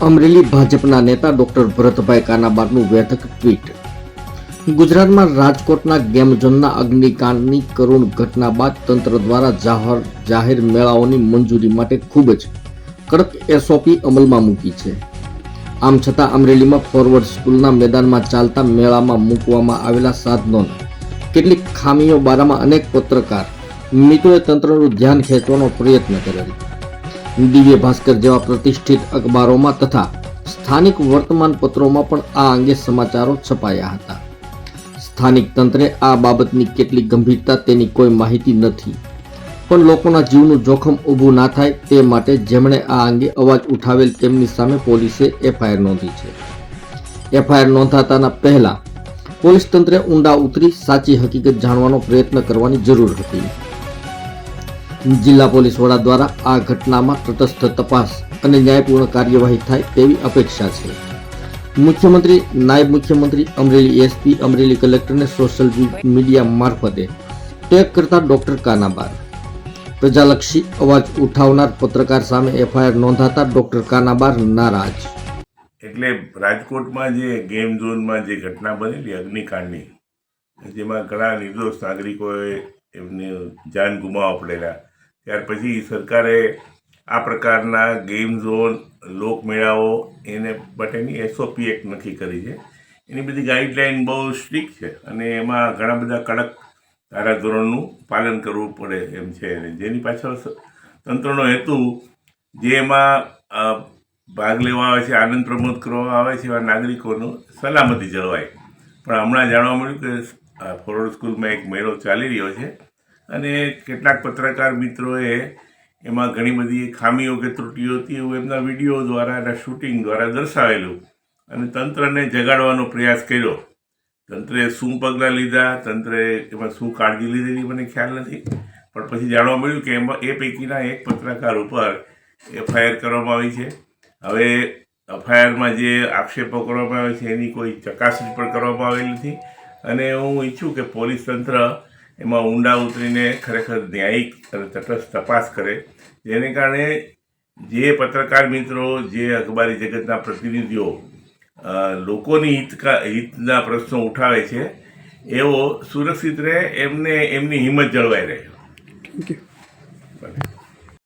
અમરેલી ભાજપના નેતા doctor Bharatbhai કાનાબારનું વેધક tweet. ગુજરાતમાં રાજકોટના ગેમ ઝોનના અગ્નિકાંડની કરુણ ઘટના બાદ તંત્ર દ્વારા જાહેર મેળાઓની મંજૂરી માટે ખૂબ જ કડક એસઓપી અમલમાં મૂકી છે. આમ છતાં અમરેલીમાં ફોરવર્ડ સ્કૂલના મેદાનમાં ચાલતા મેળામાં મૂકવામાં આવેલા સાધનોના કેટલીક ખામીઓ બારામાં અનેક પત્રકાર મિત્રોએ તંત્રનું ધ્યાન ખેંચવાનો પ્રયત્ન કરેલ. દિવ્ય ભાસ્કર જેવા પ્રતિષ્ઠિત અખબારોમાં તથા સ્થાનિક વર્તમાન પત્રોમાં પણ આ અંગે સમાચારો છપાયા હતા. સ્થાનિક તંત્રે આ બાબતની કેટલી ગંભીરતા તેની કોઈ માહિતી નથી, પણ લોકોના જીવનું જોખમ ઊભું ના થાય તે માટે જેમણે આ અંગે અવાજ ઉઠાવેલ તેમની સામે પોલીસે એફઆઈઆર નોંધી છે. એફઆઈઆર નોંધાતાના પહેલા પોલીસ તંત્રે ઊંડા ઉતરી સાચી હકીકત જાણવાનો પ્રયત્ન કરવાની જરૂર હતી. જિલ્લા પોલીસ વડા દ્વારા આ ઘટનામાં તટસ્થ તપાસ અને ન્યાયપૂર્ણ કાર્યવાહી થાય તેવી અપેક્ષા છે. મુખ્યમંત્રી, નાયબ મુખ્યમંત્રી, અમરેલી એસપી, અમરેલી કલેક્ટરને સોશિયલ મીડિયા મારફતે ટેગ કરતા ડોક્ટર કાનાબાર. પ્રજાલક્ષી અવાજ ઉઠાવનાર પત્રકાર સામે એફઆઈઆર નોંધાતા ડોક્ટર કાનાબાર નારાજ. એટલે રાજકોટમાં જે ગેમ ઝોનમાં જે ઘટના બનેલી અગ્નિકાંડની, જેમાં ઘણા નિર્દોષ નાગરિકોએ એમને જાન ગુમાવવા પડેલા, ત્યાર પછી સરકારે આ પ્રકારના ગેમ ઝોન, લોકમેળાઓ એને માટેની એસઓપી એક નક્કી કરી છે. એની બધી ગાઈડલાઈન બહુ સ્ટ્રિક્ટ છે અને એમાં ઘણા બધા કડક ધારાધોરણનું પાલન કરવું પડે એમ છે. જેની પાછળ તંત્રનો હેતુ જે એમાં ભાગ લેવા આવે છે, આનંદ પ્રમોદ કરવા આવે છે, એવા નાગરિકોનું સલામતી જળવાય. પણ હમણાં જાણવા મળ્યું કે ફોરવર્ડ સ્કૂલમાં એક મેળો ચાલી રહ્યો છે અને કેટલાક પત્રકાર મિત્રોએ એમાં ઘણી બધી ખામીઓ કે ત્રુટીઓ હતી એવું એમના વિડીયો દ્વારા, એના શૂટિંગ દ્વારા દર્શાવેલું અને તંત્રને જગાડવાનો પ્રયાસ કર્યો. તંત્રે શું પગલાં લીધા, તંત્રે એમાં શું કાળજી લીધેલી મને ખ્યાલ નથી, પણ પછી જાણવા મળ્યું કે એમાં એ પૈકીના એક પત્રકાર ઉપર એફઆઈઆર કરવામાં આવી છે. હવે એફઆઈઆરમાં જે આક્ષેપો કરવામાં આવે છે એની કોઈ ચકાસણી પણ કરવામાં આવેલી નથી અને હું ઈચ્છું કે પોલીસ તંત્ર એમાં ઊંડા ઉતરીને ખરેખર ન્યાયિક અને તટસ્થ તપાસ કરે, જેને કારણે જે પત્રકાર મિત્રો, જે અખબારી જગતના પ્રતિનિધિઓ લોકોની હિતના પ્રશ્નો ઉઠાવે છે, એવો સુરક્ષિત રહે, એમને એમની હિંમત જળવાઈ રહે. Thank you.